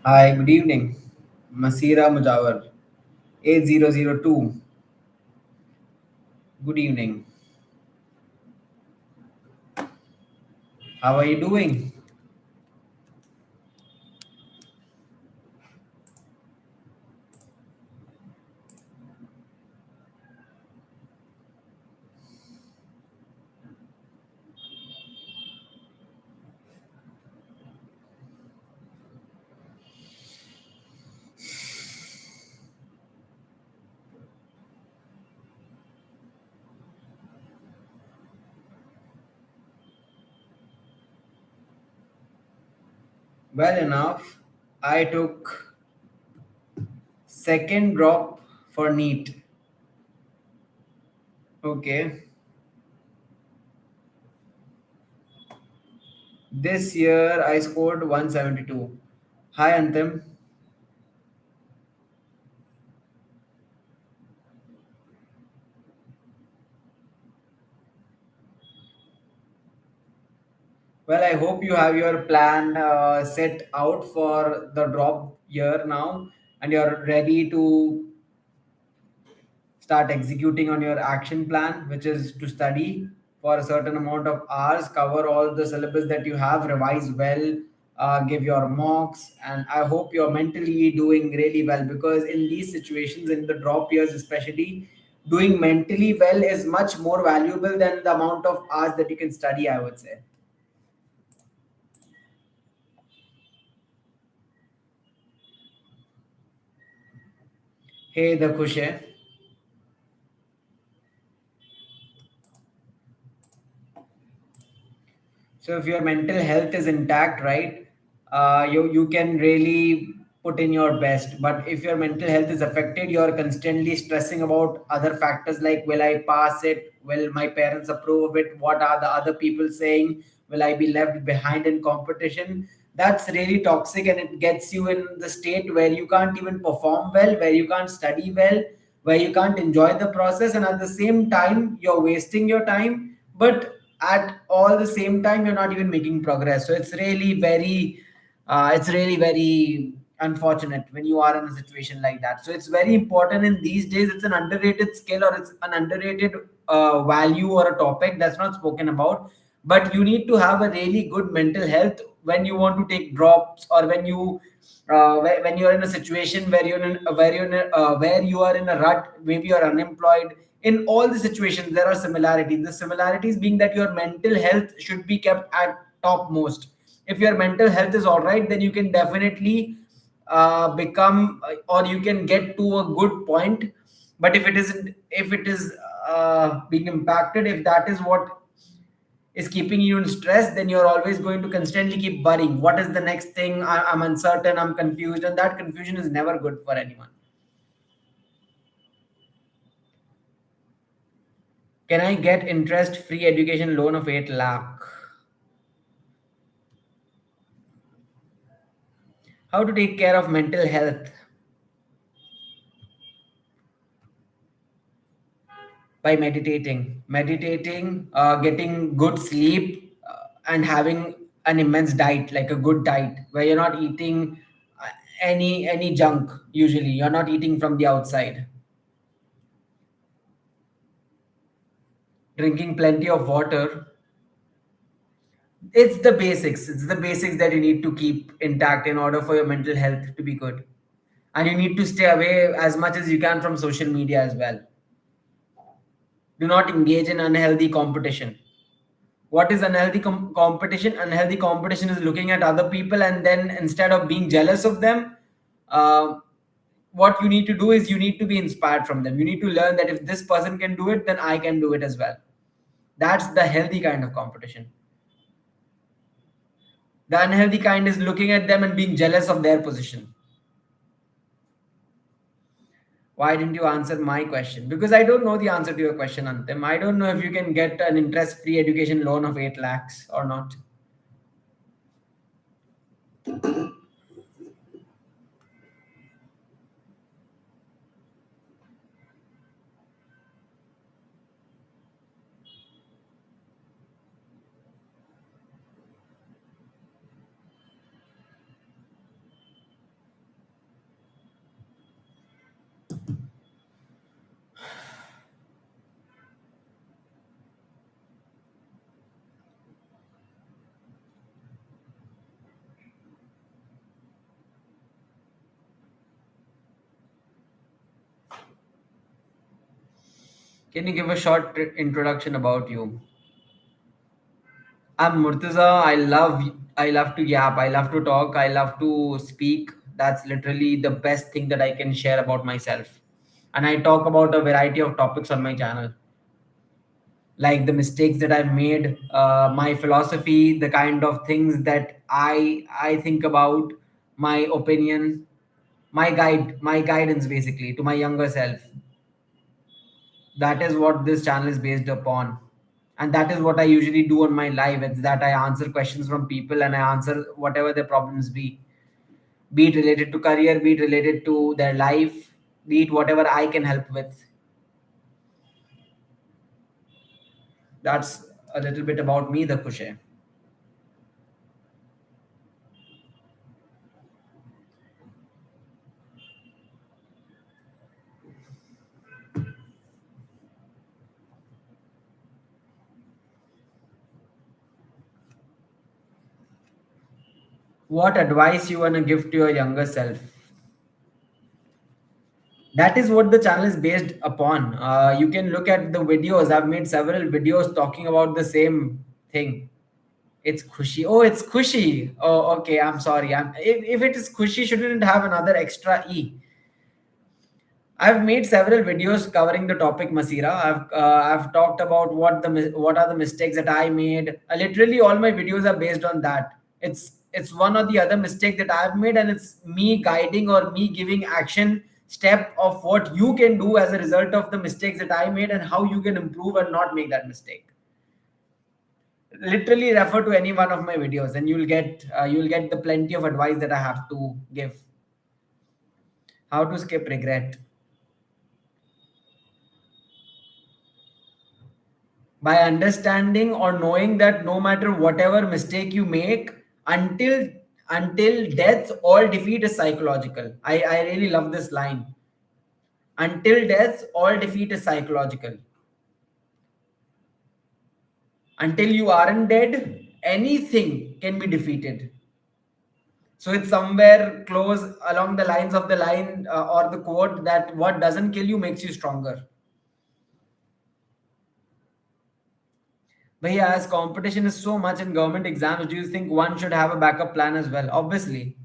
Hi, good evening. Masira Mujawar, 8002. Good evening. How are you doing? Well enough. I took second drop for NEET. Okay. This year I scored 172. Hi, Antim. Well, I hope you have your plan set out for the drop year now and you're ready to start executing on your action plan, which is to study for a certain amount of hours, cover all the syllabus that you have, revise well, give your mocks, and I hope you're mentally doing really well because in these situations, in the drop years especially, doing mentally well is much more valuable than the amount of hours that you can study, I would say. Hey, the Kushe. So if your mental health is intact, right, you can really put in your best. But if your mental health is affected, you're constantly stressing about other factors like will I pass it? Will my parents approve of it? What are the other people saying? Will I be left behind in competition? That's really toxic and it gets you in the state where you can't even perform well, where you can't study well, where you can't enjoy the process, and at the same time, you're wasting your time. But at all the same time you're not even making progress, so it's really very unfortunate when you are in a situation like that. So it's very important in these days. It's an underrated skill or it's an underrated value or a topic that's not spoken about, but you need to have a really good mental health when you want to take drops or when when you're in a situation where where you are in a rut, maybe you're unemployed. In all the situations there are similarities, the similarities being that your mental health should be kept at topmost. If your mental health is all right, then you can definitely become or you can get to a good point. But if it isn't, if it is being impacted, if that is what is keeping you in stress, then you're always going to constantly keep worrying what is the next thing. I'm uncertain, I'm confused, and that confusion is never good for anyone. Can I get interest free education loan of 8 lakh? How to take care of mental health? By meditating, getting good sleep, and having an immense diet, like a good diet where you're not eating any junk. Usually you're not eating from the outside. Drinking plenty of water. It's the basics that you need to keep intact in order for your mental health to be good. And you need to stay away as much as you can from social media as well. Do not engage in unhealthy competition. What is unhealthy competition? Unhealthy competition is looking at other people, and then instead of being jealous of them, uh, what you need to do is you need to be inspired from them. You need to learn that if this person can do it, then I can do it as well. That's the healthy kind of competition. The unhealthy kind is looking at them and being jealous of their position. Why didn't you answer my question? Because I don't know the answer to your question, Antim. I don't know if you can get an interest free education loan of 8 lakhs or not. Can you give a short introduction about you? I'm Murtaza. I love to yap. I love to talk. I love to speak. That's literally the best thing that I can share about myself. And I talk about a variety of topics on my channel, like the mistakes that I've made, my philosophy, the kind of things that I think about, my opinion, my guidance basically to my younger self. That is what this channel is based upon, and that is what I usually do on my live. It's that I answer questions from people and I answer whatever their problems be it related to career, be it related to their life, be it whatever I can help with. That's a little bit about me, the Kushe. What advice you want to give to your younger self? That is what the channel is based upon. You can look at the videos. I've made several videos talking about the same thing. It's Khushi. Oh, it's Khushi. Oh, okay. I'm sorry. If it is Khushi, shouldn't it have another extra E? I've made several videos covering the topic Masira. I've talked about what are the mistakes that I made. Literally, all my videos are based on that. It's one or the other mistake that I've made, and it's me guiding or me giving action step of what you can do as a result of the mistakes that I made and how you can improve and not make that mistake. Literally refer to any one of my videos, and you'll get the plenty of advice that I have to give. How to skip regret. By understanding or knowing that no matter whatever mistake you make, until until death, all defeat is psychological. I really love this line. Until death, all defeat is psychological. Until you aren't dead, anything can be defeated. So it's somewhere close along the lines of the line, or the quote, that what doesn't kill you makes you stronger. But yeah, as competition is so much in government exams, do you think one should have a backup plan as well? Obviously,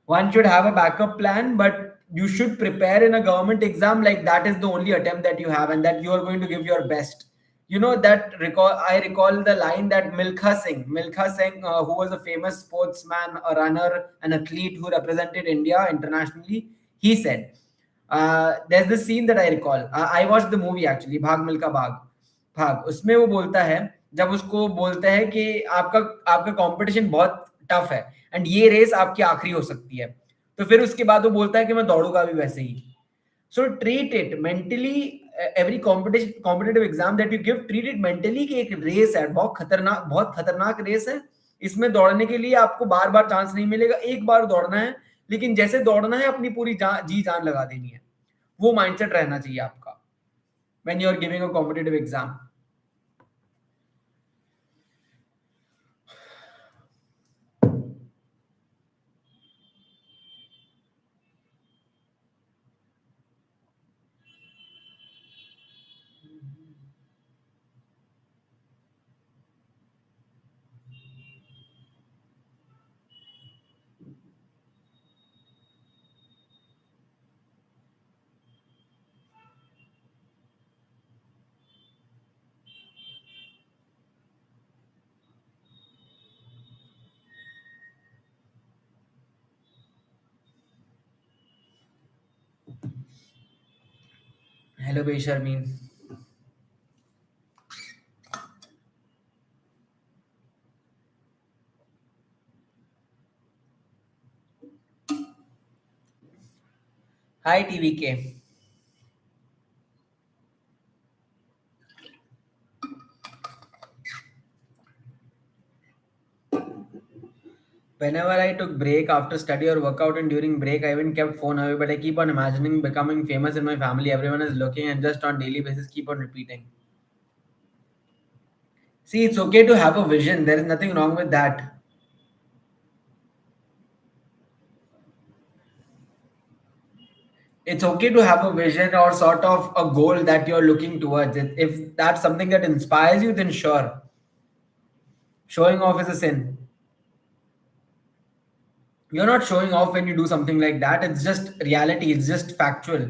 one should have a backup plan, but you should prepare in a government exam like that is the only attempt that you have, and that you are going to give your best. You know that I recall the line that Milkha Singh, who was a famous sportsman, a runner, an athlete who represented India internationally, he said, there's this scene that I recall. I watched the movie actually, Bhag Milka Bhag. भाग उसमें वो बोलता है, जब उसको बोलता है कि आपका आपका कंपटीशन बहुत टफ है एंड ये रेस आपकी आखिरी हो सकती है, तो फिर उसके बाद वो बोलता है कि मैं दौड़ूंगा भी वैसे ही. So treat it mentally. Every competition competitive exam that you give, treat it mentally कि एक रेस है, बहुत खतरनाक रेस है. इसमें दौड़ने के लिए आपको बार बार चांस नहीं मिलेगा, एक बार दौड़ना है, लेकिन जैसे दौड़ना है अपनी पूरी जी जान लगा देनी है. वो माइंडसेट रहना चाहिए आपका when you are giving a competitive exam. Hello, Sharmeen. Hi, TVK. Whenever I took break after study or workout and during break, I even kept phone away. But I keep on imagining becoming famous in my family. Everyone is looking and just on daily basis keep on repeating. See, it's okay to have a vision. There is nothing wrong with that. It's okay to have a vision or sort of a goal that you're looking towards. If that's something that inspires you, then sure. Showing off is a sin. You're not showing off when you do something like that. It's just reality. It's just factual.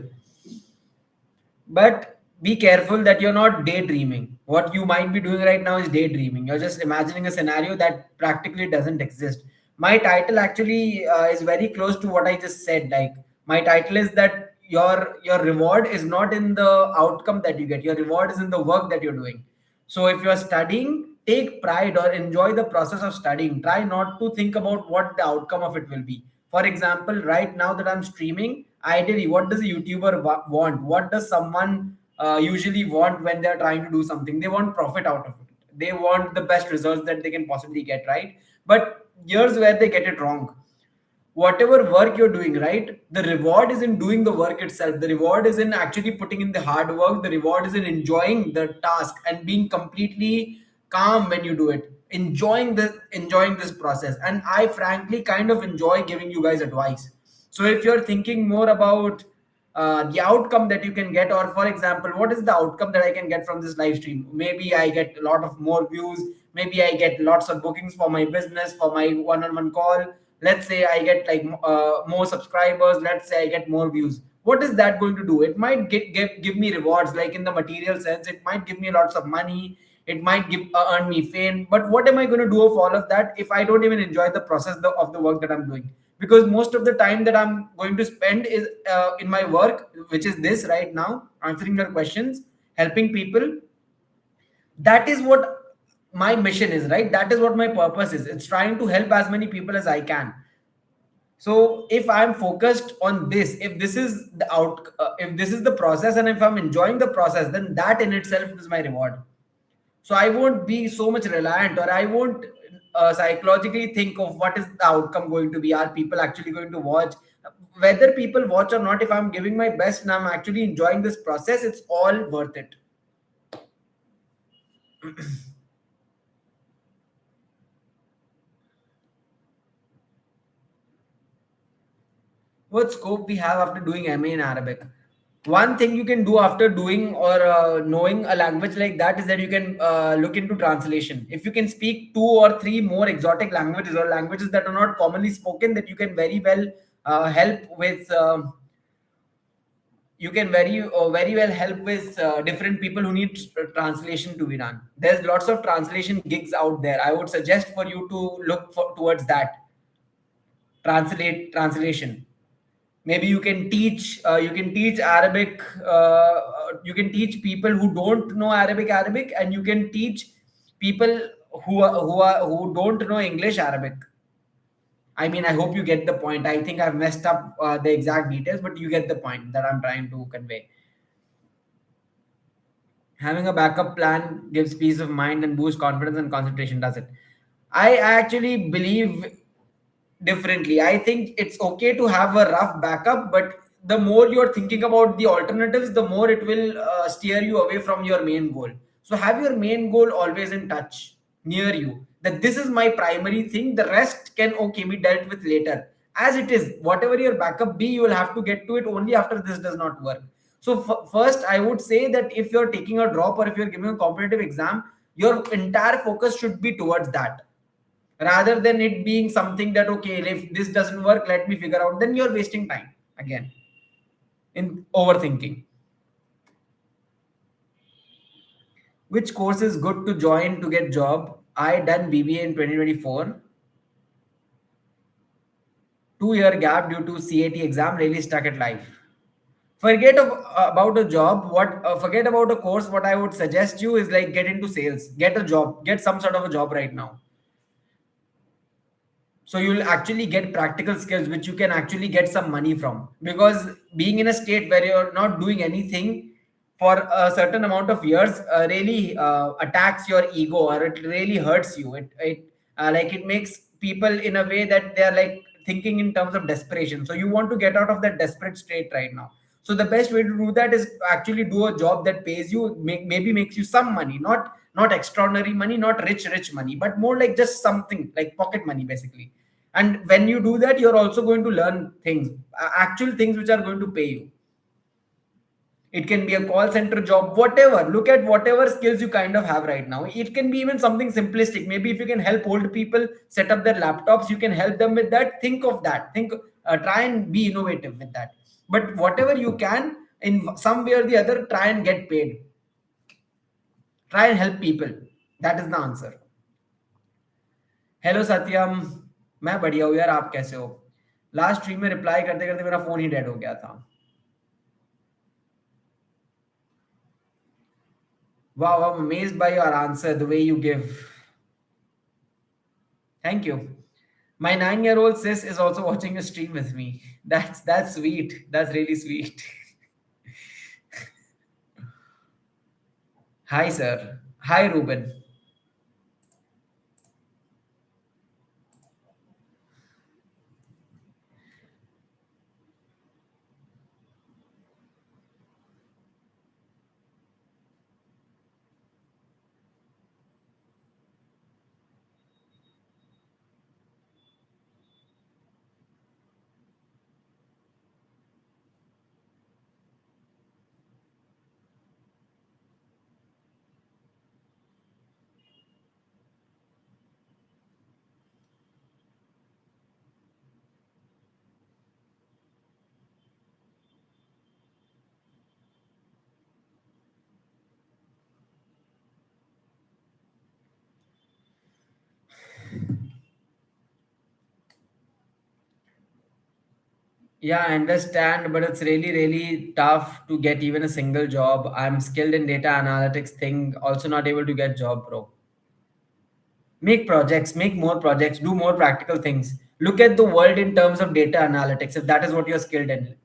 But be careful that you're not daydreaming. What you might be doing right now is daydreaming. You're just imagining a scenario that practically doesn't exist. My title actually is very close to what I just said. Like, my title is that your reward is not in the outcome that you get. Your reward is in the work that you're doing. So if you're studying, take pride or enjoy the process of studying. Try not to think about what the outcome of it will be. For example, right now that I'm streaming, ideally, what does a YouTuber want? What does someone usually want when they're trying to do something? They want profit out of it. They want the best results that they can possibly get, right? But here's where they get it wrong. Whatever work you're doing, right, the reward is in doing the work itself. The reward is in actually putting in the hard work. The reward is in enjoying the task and being completely calm when you do it, enjoying this process. And I frankly kind of enjoy giving you guys advice. So if you're thinking more about the outcome that you can get, or for example, what is the outcome that I can get from this live stream? Maybe I get a lot of more views, maybe I get lots of bookings for my business, for my one-on-one call. Let's say I get like more subscribers, let's say I get more views. What is that going to do? It might give me rewards, like in the material sense. It might give me lots of money. It might earn me fame. But what am I going to do of all of that if I don't even enjoy the process of the work that I'm doing? Because most of the time that I'm going to spend is in my work, which is this right now, answering your questions, helping people. That is what my mission is, right? That is what my purpose is. It's trying to help as many people as I can. So if I'm focused on this, if this is the if this is the process, and if I'm enjoying the process, then that in itself is my reward. So I won't be so much reliant, or I won't psychologically think of what is the outcome going to be. Are people actually going to watch? Whether people watch or not, if I'm giving my best and I'm actually enjoying this process, it's all worth it. What scope we have after doing MA in Arabic? One thing you can do after doing or knowing a language like that is that you can look into translation. If you can speak two or three more exotic languages, or languages that are not commonly spoken, that you can very well help with. You can very well help with different people who need translation to be done. There's lots of translation gigs out there. I would suggest for you to look towards that. Translation. Maybe you can teach Arabic. You can teach people who don't know Arabic, and you can teach people who don't know English Arabic. I mean, I hope you get the point. I think I've messed up the exact details, but you get the point that I'm trying to convey. Having a backup plan gives peace of mind and boosts confidence and concentration, does it? I actually believe differently. I think it's okay to have a rough backup, but the more you're thinking about the alternatives, the more it will steer you away from your main goal. So have your main goal always in touch, near you, that this is my primary thing. The rest can okay be dealt with later. As it is, whatever your backup be, you will have to get to it only after this does not work. So first, I would say that if you're taking a drop or if you're giving a competitive exam, your entire focus should be towards that, rather than it being something that okay, if this doesn't work, let me figure out. Then you're wasting time again in overthinking. Which course is good to join to get job? I done BBA in 2024. 2-year gap due to CAT exam, really stuck at life. about a job. What Forget about a course. What I would suggest you is like get into sales, get a job, get some sort of a job right now. So you'll actually get practical skills which you can actually get some money from, because being in a state where you're not doing anything for a certain amount of years really attacks your ego, or it really hurts you. It makes people in a way that they're like thinking in terms of desperation. So you want to get out of that desperate state right now. So the best way to do that is actually do a job that pays you, maybe makes you some money, not extraordinary money, not rich money, but more like just something like pocket money basically. And when you do that, you're also going to learn things, actual things which are going to pay you. It can be a call center job, whatever. Look at whatever skills you kind of have right now. It can be even something simplistic. Maybe if you can help old people set up their laptops, you can help them with that. Think of that. Try and be innovative with that. But whatever you can, in some way or the other, try and get paid. Try and help people. That is the answer. Hello Satyam, मैं बढ़िया हूँ यार, आप कैसे हो? Last stream में reply करते करते मेरा फोन ही डेड हो गया था. Wow, I'm amazed by your answer, the way you give. Thank you. My 9-year-old sis is also watching a stream with me. That's sweet. That's really sweet. Hi, sir. Hi, Ruben. Yeah, I understand, but it's really, really tough to get even a single job. I'm skilled in data analytics thing, also not able to get job, bro. Make projects, make more projects, do more practical things. Look at the world in terms of data analytics, if that is what you're skilled in.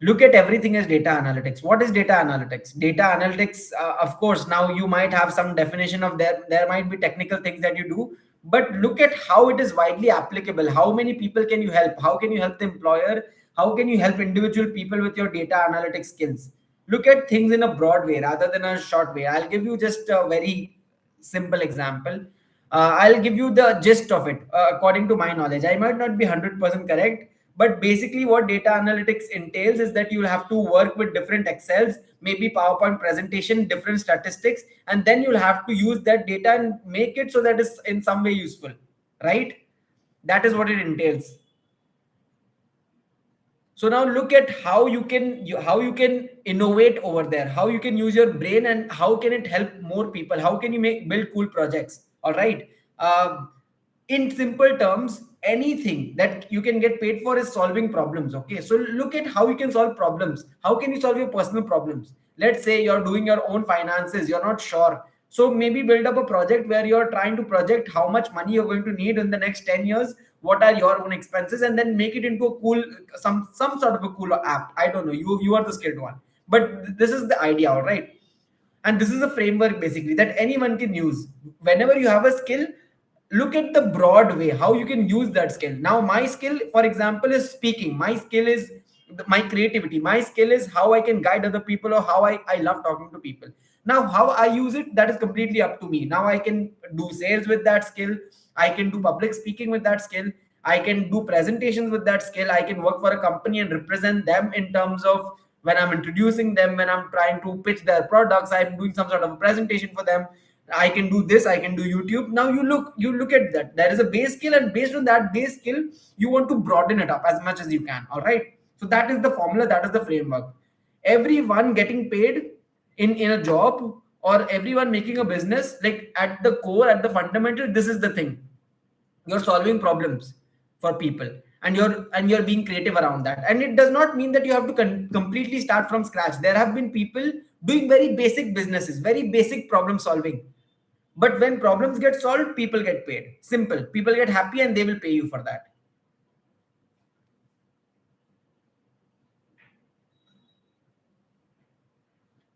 Look at everything as data analytics. What is data analytics? Data analytics, of course, now you might have some definition of there might be technical things that you do, but look at how it is widely applicable. How many people can you help? How can you help the employer? How can you help individual people with your data analytics skills? Look at things in a broad way rather than a short way. I'll give you just a very simple example. I'll give you the gist of it according to my knowledge. I might not be 100% correct, but basically what data analytics entails is that you'll have to work with different Excels, maybe PowerPoint presentation, different statistics, and then you'll have to use that data and make it so that it's in some way useful, right? That is what it entails. So now look at how how you can innovate over there, how you can use your brain, and how can it help more people, how can you build cool projects. All right. In simple terms, anything that you can get paid for is solving problems. Okay, so look at how you can solve problems. How can you solve your personal problems? Let's say you're doing your own finances, you're not sure, so maybe build up a project where you're trying to project how much money you're going to need in the next 10 years, what are your own expenses, and then make it into a cool, some sort of a cool app. I don't know, you are the skilled one, but this is the idea. All right. And this is a framework basically that anyone can use. Whenever you have a skill, look at the broad way how you can use that skill. Now my skill, for example, is speaking. My skill is my creativity. My skill is how I can guide other people, or how I love talking to people. Now how I use it, that is completely up to me. Now I can do sales with that skill, I can do public speaking with that skill, I can do presentations with that skill, I can work for a company and represent them in terms of when I'm introducing them, when I'm trying to pitch their products, I'm doing some sort of a presentation for them. I can do this, I can do YouTube. Now you look at that. There is a base skill, and based on that base skill, you want to broaden it up as much as you can. All right. So that is the formula, that is the framework. Everyone getting paid in a job, or everyone making a business, like at the fundamental, this is the thing. You're solving problems for people. and you're being creative around that. And it does not mean that you have to completely start from scratch. There have been people doing very basic businesses, very basic problem solving, but when problems get solved, people get paid. Simple. People get happy and they will pay you for that.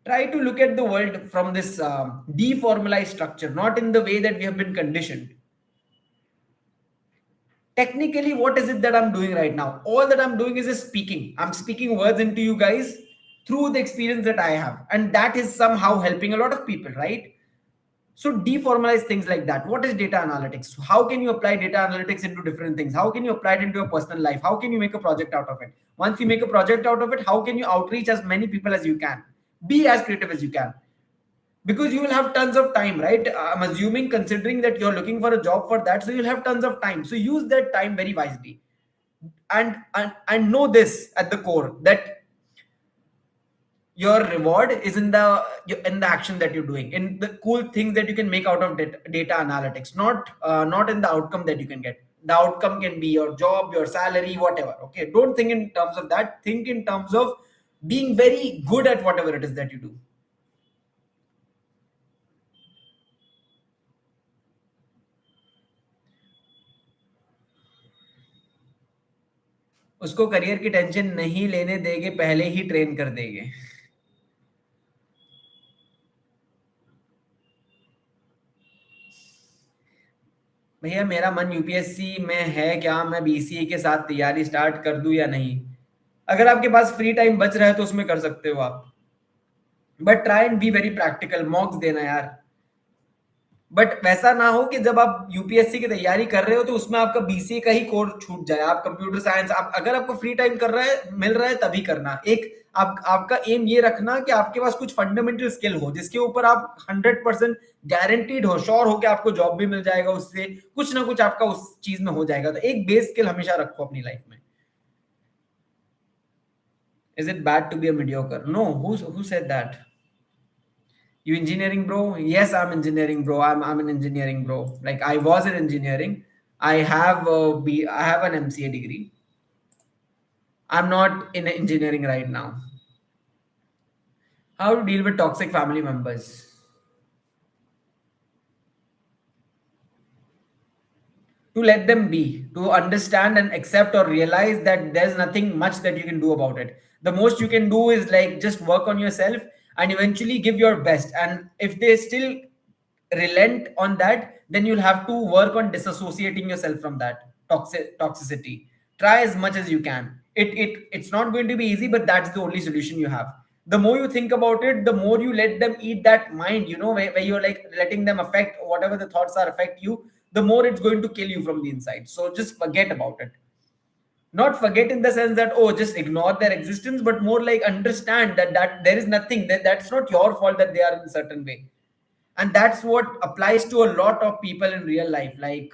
Try to look at the world from this deformalized structure, not in the way that we have been conditioned. Technically, what is it that I'm doing right now? All that I'm doing is just speaking. I'm speaking words into you guys through the experience that I have, and that is somehow helping a lot of people, right? So deformalize things like that. What is data analytics? How can you apply data analytics into different things? How can you apply it into your personal life? How can you make a project out of it? Once you make a project out of it, how can you outreach as many people as you can? Be as creative as you can, because you will have tons of time, right? I'm assuming, considering that you're looking for a job for that, so you'll have tons of time. So use that time very wisely, and know this at the core, that your reward is in the action that you're doing, in the cool things that you can make out of data analytics, not in the outcome that you can get. The outcome can be your job, your salary, whatever. Okay, don't think in terms of that. Think in terms of being very good at whatever it is that you do. उसको career की tension नहीं लेने देंगे, पहले ही train कर देंगे. भैया मेरा मन यूपीएससी में है क्या, मैं बीसीए के साथ तैयारी स्टार्ट कर दूं या नहीं? अगर आपके पास फ्री टाइम बच रहा है तो उसमें कर सकते हो आप, but try and be very practical. मॉक्स देना यार, बट वैसा ना हो कि जब आप यूपीएससी की तैयारी कर रहे हो तो उसमें आपका बीसीए का ही कोर छूट जाए. आप कंप्यूटर साइंस, आप अगर आपको फ्री टाइम कर रहा है, मिल रहा है, तभी करना. एक आपका एम ये रखना कि आपके पास कुछ फंडामेंटल स्किल हो जिसके ऊपर आप 100% गारंटीड हो, श्योर हो कि आपको जॉब भी मिल जाएगा, उससे कुछ ना कुछ आपका उस चीज में हो जाएगा. तो एक बेस स्किल हमेशा रखो अपनी लाइफ में. Is it bad to be a mediocre? No. Who said that? You engineering, bro? Yes, I'm engineering, bro. I'm an engineering, bro. Like I was in engineering. I have an MCA degree. I'm not in engineering right now. How to deal with toxic family members? To let them be, to understand and accept or realize that there's nothing much that you can do about it. The most you can do is like just work on yourself and eventually give your best. And if they still relent on that, then you'll have to work on disassociating yourself from that toxicity. Try as much as you can. It's not going to be easy, but that's the only solution you have. The more you think about it, the more you let them eat that mind, where you're like letting them affect whatever the thoughts are affect you, the more it's going to kill you from the inside. So just forget about it. Not forget in the sense that, oh, just ignore their existence, but more like understand that there is nothing, that's not your fault that they are in a certain way. And that's what applies to a lot of people in real life, like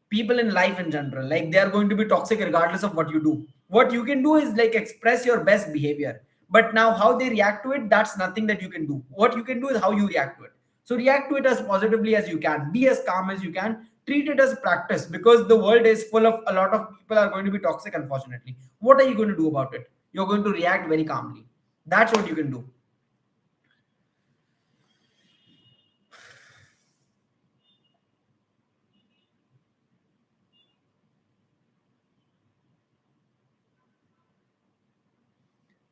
people in life in general. Like they are going to be toxic regardless of what you do. What you can do is like express your best behavior, but now how they react to it, that's nothing that you can do. What you can do is how you react to it. So react to it as positively as you can, be as calm as you can, treat it as practice, because the world is full of a lot of people are going to be toxic, unfortunately. What are you going to do about it? You're going to react very calmly. That's what you can do.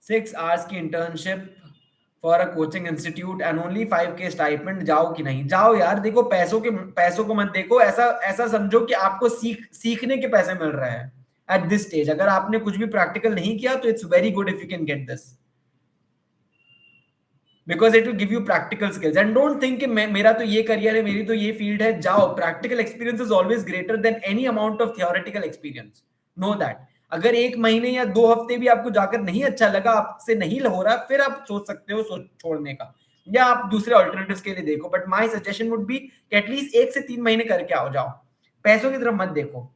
6 hours की internship for a coaching institute and only 5K stipend, जाओ कि नहीं जाओ यार? देखो, पैसों को मत देखो. ऐसा ऐसा समझो कि आपको सीखने के पैसे मिल रहे हैं एट दिस स्टेज. अगर आपने कुछ भी प्रैक्टिकल नहीं किया तो it's very good if you can get this, because it will give you practical skills. And don't think कि मेरा तो ये करियर है, मेरी तो ये फील्ड है. जाओ, practical experience is always greater than any amount of theoretical experience. Know that. अगर 1 महीने या 2 हफ्ते भी आपको जाकर नहीं अच्छा लगा, आपसे नहीं हो रहा, फिर आप सोच सकते हो छोड़ने का, या आप दूसरे ऑल्टरनेटिव्स के लिए देखो. But my suggestion would be at least 1 से 3 महीने करके आओ. जाओ, पैसों की तरफ मत देखो.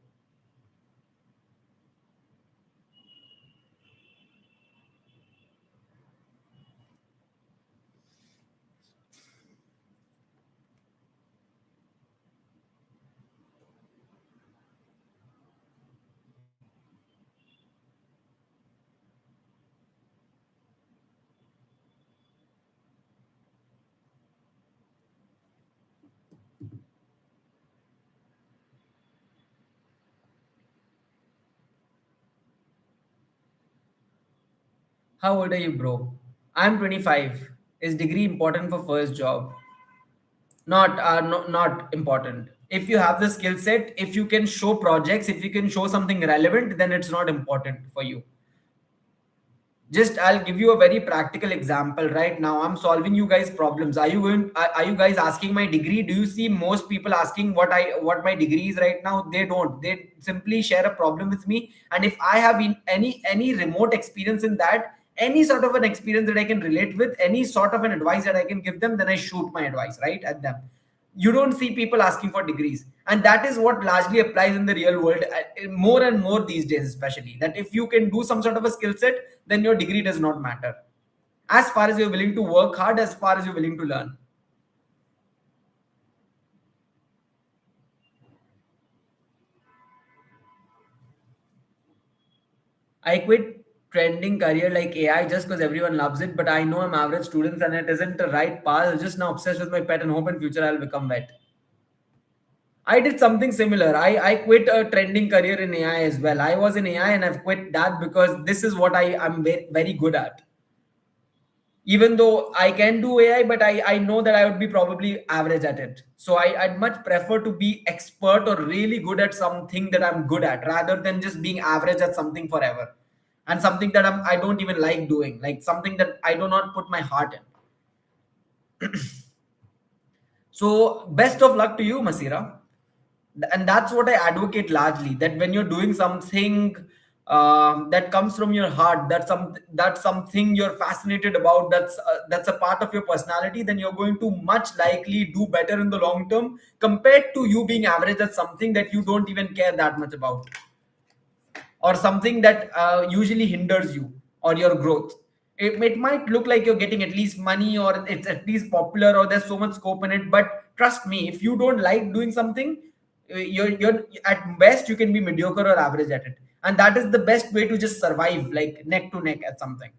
How old are you, bro? I'm 25. Is degree important for first job? Not important. If you have the skill set, if you can show projects, if you can show something relevant, then it's not important for you. Just I'll give you a very practical example. Right now I'm solving you guys problems. Are you guys asking my degree? Do you see most people asking what my degree is right now? They don't. They simply share a problem with me, and if I have any remote experience in that, any sort of an experience that I can relate with, any sort of an advice that I can give them, then I shoot my advice right at them. You don't see people asking for degrees, and that is what largely applies in the real world, more and more these days, especially that if you can do some sort of a skill set, then your degree does not matter, as far as you're willing to work hard, as far as you're willing to learn. I quit trending career like AI just because everyone loves it, but I know I'm average students and it isn't the right path. I'm just now obsessed with my pet and hope in future I'll become vet. I did something similar. I quit a trending career in AI as well. I was in AI and I've quit that because this is what I'm very good at. Even though I can do AI, but I know that I would be probably average at it. So I'd much prefer to be expert or really good at something that I'm good at rather than just being average at something forever. And something that I don't even like doing, like something that I do not put my heart in. So best of luck to you, Masira. And that's what I advocate largely, that when you're doing something that comes from your heart, that's something you're fascinated about, that's a part of your personality, then you're going to much likely do better in the long term compared to you being average at something that you don't even care that much about, or something that usually hinders you or your growth. It might look like you're getting at least money, or it's at least popular, or there's so much scope in it, but trust me, if you don't like doing something, you're at best you can be mediocre or average at it, and that is the best way to just survive like neck to neck at something,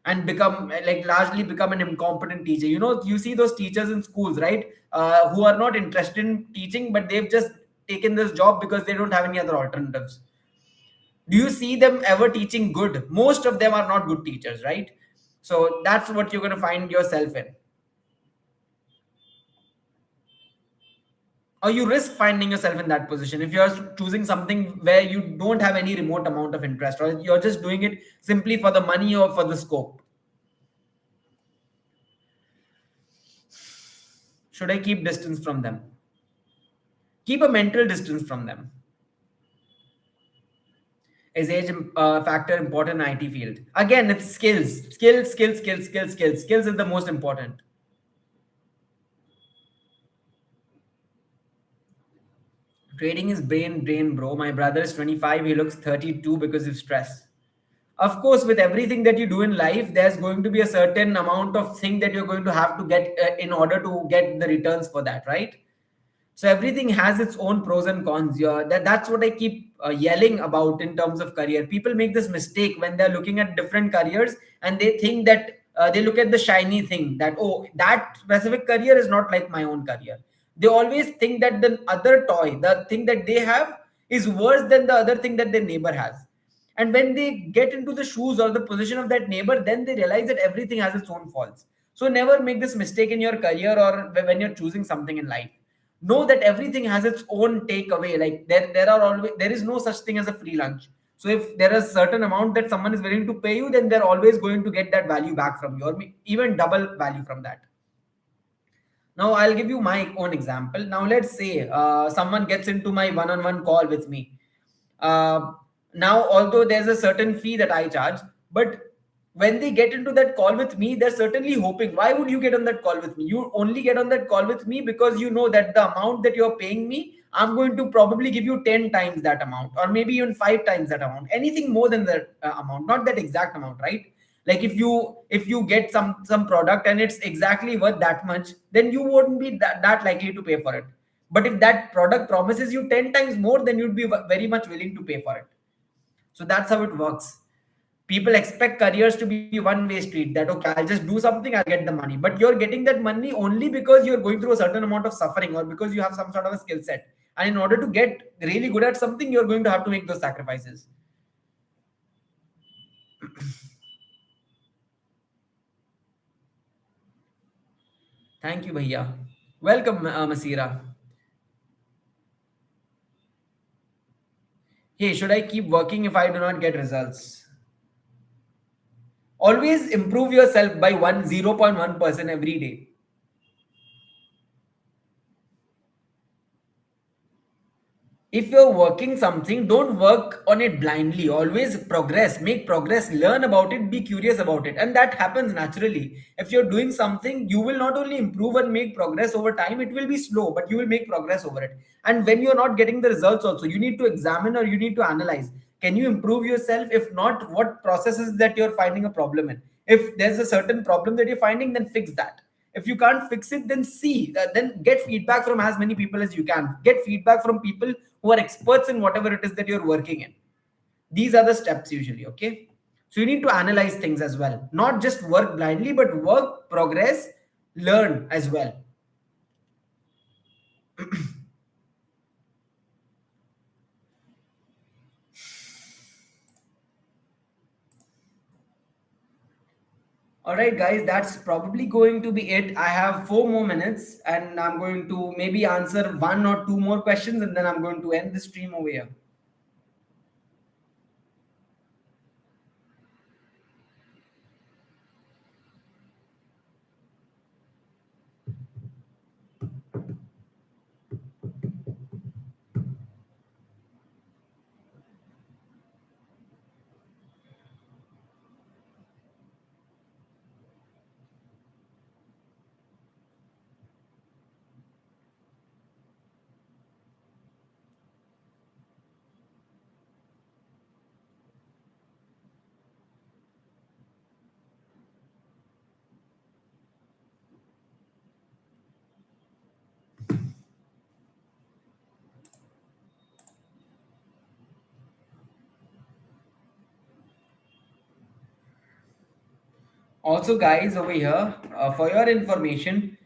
and become like largely become an incompetent teacher. You know, you see those teachers in schools, right? Who are not interested in teaching, but they've just taken this job because they don't have any other alternatives. Do you see them ever teaching good? Most of them are not good teachers, right? So that's what you're going to find yourself in, or you risk finding yourself in that position if you're choosing something where you don't have any remote amount of interest, or you're just doing it simply for the money or for the scope. Should I keep distance from them? Keep a mental distance from them. Is age factor important in IT field? Again, it's skills is the most important. Trading is brain drain, bro. My brother is 25. He looks 32 because of stress. Of course, with everything that you do in life, there's going to be a certain amount of thing that you're going to have to get in order to get the returns for that, right? So everything has its own pros and cons. That's what I keep yelling about in terms of career. People make this mistake when they're looking at different careers, and they think that they look at the shiny thing, that oh, that specific career is not like my own career. They always think that the other toy, the thing that they have, is worse than the other thing that their neighbor has. And when they get into the shoes or the position of that neighbor, then they realize that everything has its own faults. So never make this mistake in your career or when you're choosing something in life. Know that everything has its own takeaway. Like there is no such thing as a free lunch. So if there is a certain amount that someone is willing to pay you, then they're always going to get that value back from you, or even double value from that. Now I'll give you my own example. Now let's say someone gets into my one-on-one call with me. Uh, now although there's a certain fee that I charge, but when they get into that call with me, they're certainly hoping, why would you get on that call with me? You only get on that call with me because you know that the amount that you're paying me, I'm going to probably give you 10 times that amount, or maybe even 5 times that amount. Anything more than that amount, not that exact amount, right? Like if you get some product and it's exactly worth that much, then you wouldn't be that likely to pay for it. But if that product promises you 10 times more, then you'd be very much willing to pay for it. So that's how it works. People expect careers to be one way street, that okay, I'll just do something, I'll get the money, but you're getting that money only because you're going through a certain amount of suffering, or because you have some sort of a skill set, and in order to get really good at something, you're going to have to make those sacrifices. Thank you, bhaiya. Welcome, Masira. Hey, should I keep working if I do not get results? Always improve yourself by 0.1% every day. If you're working something, don't work on it blindly. Always progress, make progress, learn about it, be curious about it. And that happens naturally. If you're doing something, you will not only improve and make progress over time, it will be slow, but you will make progress over it. And when you're not getting the results, also, you need to examine or you need to analyze. Can you improve yourself? If not, what processes that you're finding a problem in? If there's a certain problem that you're finding, then fix that. If you can't fix it, then then get feedback from as many people as you can. Get feedback from people who are experts in whatever it is that you're working in. These are the steps usually. Okay, so you need to analyze things as well, not just work blindly, but work, progress, learn as well. All right, guys, that's probably going to be it. I have 4 more minutes and I'm going to maybe answer one or two more questions and then I'm going to end the stream over here. Also, guys, over here, for your information,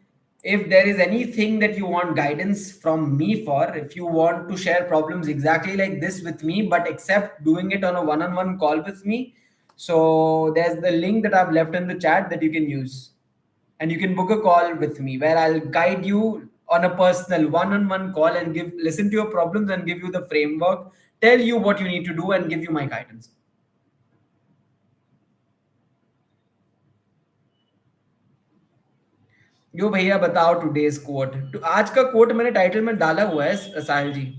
if there is anything that you want guidance from me for, if you want to share problems exactly like this with me, but except doing it on a one-on-one call with me, so there's the link that I've left in the chat that you can use, and you can book a call with me where I'll guide you on a personal one-on-one call and give listen to your problems and give you the framework, tell you what you need to do, and give you my guidance. यो भैया बताओ today's quote. तो आज का coat मैंने title में डाला हुआ है साहिल जी।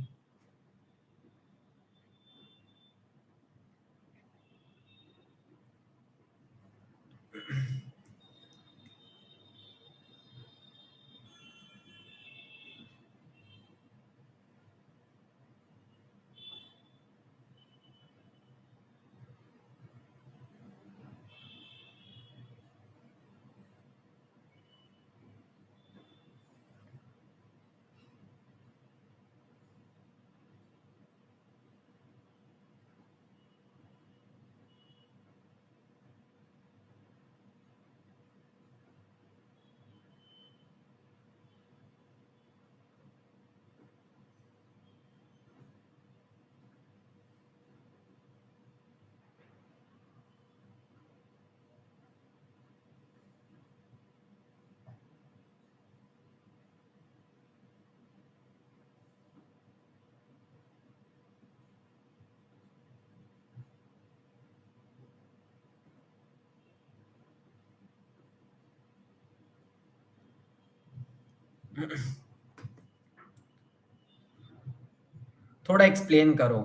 थोड़ा एक्सप्लेन करो।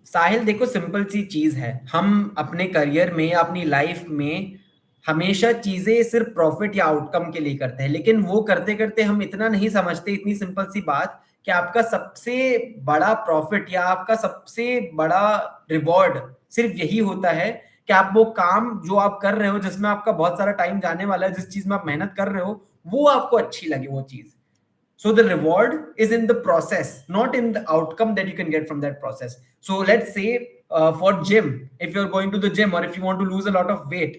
साहिल देखो, सिंपल सी चीज है, हम अपने करियर में अपनी लाइफ में हमेशा चीजें सिर्फ प्रॉफिट या आउटकम के लिए करते हैं, लेकिन वो करते करते हम इतना नहीं समझते इतनी सिंपल सी बात कि आपका सबसे बड़ा प्रॉफिट या आपका सबसे बड़ा रिवॉर्ड सिर्फ यही होता है कि आप वो काम जो आप कर रहे हो, जिसमें आपका बहुत सारा टाइम जाने वाला है, जिस चीज में आप मेहनत कर रहे हो, वो आपको अच्छी लगे वो चीज। So the reward is in the process, not in the outcome that you can get from that process. So let's say for gym, if you're going to the gym or if you want to lose a lot of weight,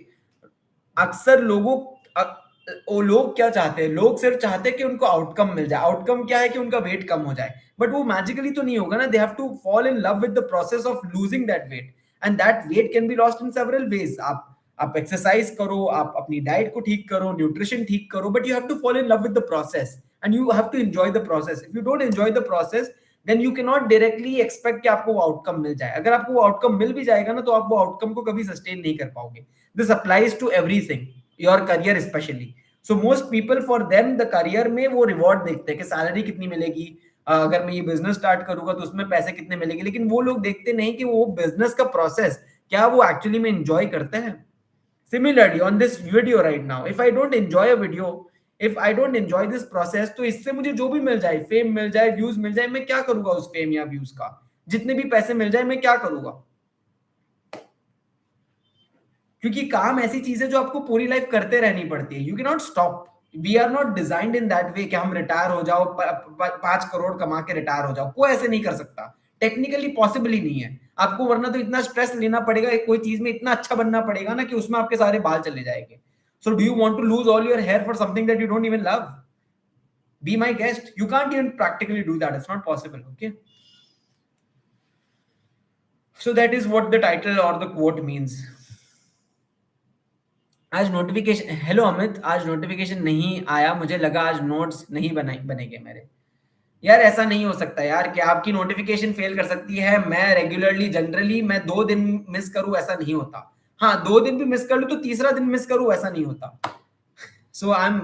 अक्सर वो लोग क्या चाहते हैं, लोग सिर्फ चाहते हैं कि उनको आउटकम मिल जाए। आउटकम क्या है कि उनका वेट कम हो जाए, बट वो मैजिकली तो नहीं होगा ना। They have to fall in love with the process of losing that weight, and that weight can be lost in several ways. आप आप एक्सरसाइज करो, आप अपनी डाइट को ठीक करो, न्यूट्रिशन ठीक करो, but you have to follow in love with the process and you have to enjoy the process. If you don't enjoy the process then you can not directly expect कि आपको वो outcome मिल जाए. अगर आपको वो outcome मिल भी जाएगा ना, तो आप वो आउटकम को कभी सस्टेन नहीं कर पाओगे. This applies to everything, your career specially. So most people, for them the career में वो रिवॉर्ड देखते हैं कि सैलरी कितनी मिलेगी, अगर मैं ये बिजनेस स्टार्ट करूंगा तो उसमें पैसे कितने मिलेंगे, लेकिन वो लोग देखते नहीं कि वो बिजनेस का प्रोसेस क्या वो एक्चुअली में एंजॉय करते हैं. Similarly, on this video right now, if I don't enjoy a video, if I don't enjoy this process, तो इससे मुझे जो भी मिल जाए, फेम मिल जाए, व्यूज मिल जाए, मैं क्या करूंगा उस फेम या व्यूज का? जितने भी पैसे मिल जाए मैं क्या करूंगा? क्योंकि काम ऐसी चीज है जो आपको पूरी लाइफ करते रहनी पड़ती है. You can not stop. We are not designed in that way कि हम रिटायर हो जाओ, 5 करोड़ कमा के रिटायर हो जाओ. कोई ऐसे नहीं कर सकता. टेक्निकली पॉसिबल ही नहीं है आपको, वरना तो इतना स्ट्रेस लेना पड़ेगा, कोई चीज में इतना अच्छा बनना पड़ेगा ना कि उसमें आपके सारे बाल चले जाएंगे. So do you want to lose all your hair for something that you don't even love? Be my guest. You can't even practically do that. It's not possible. Okay. So that is what the title or the quote means. आज notification, hello Amit, आज notification नहीं आया, मुझे लगा आज notes नहीं बनेंगे मेरे. यार ऐसा नहीं हो सकता यार कि आपकी नोटिफिकेशन फेल कर सकती है. मैं रेगुलरली, जनरली मैं 2 दिन मिस करूं ऐसा नहीं होता. हाँ, 2 दिन भी मिस कर लूं तो तीसरा दिन मिस करूं ऐसा नहीं होता. सो आई एम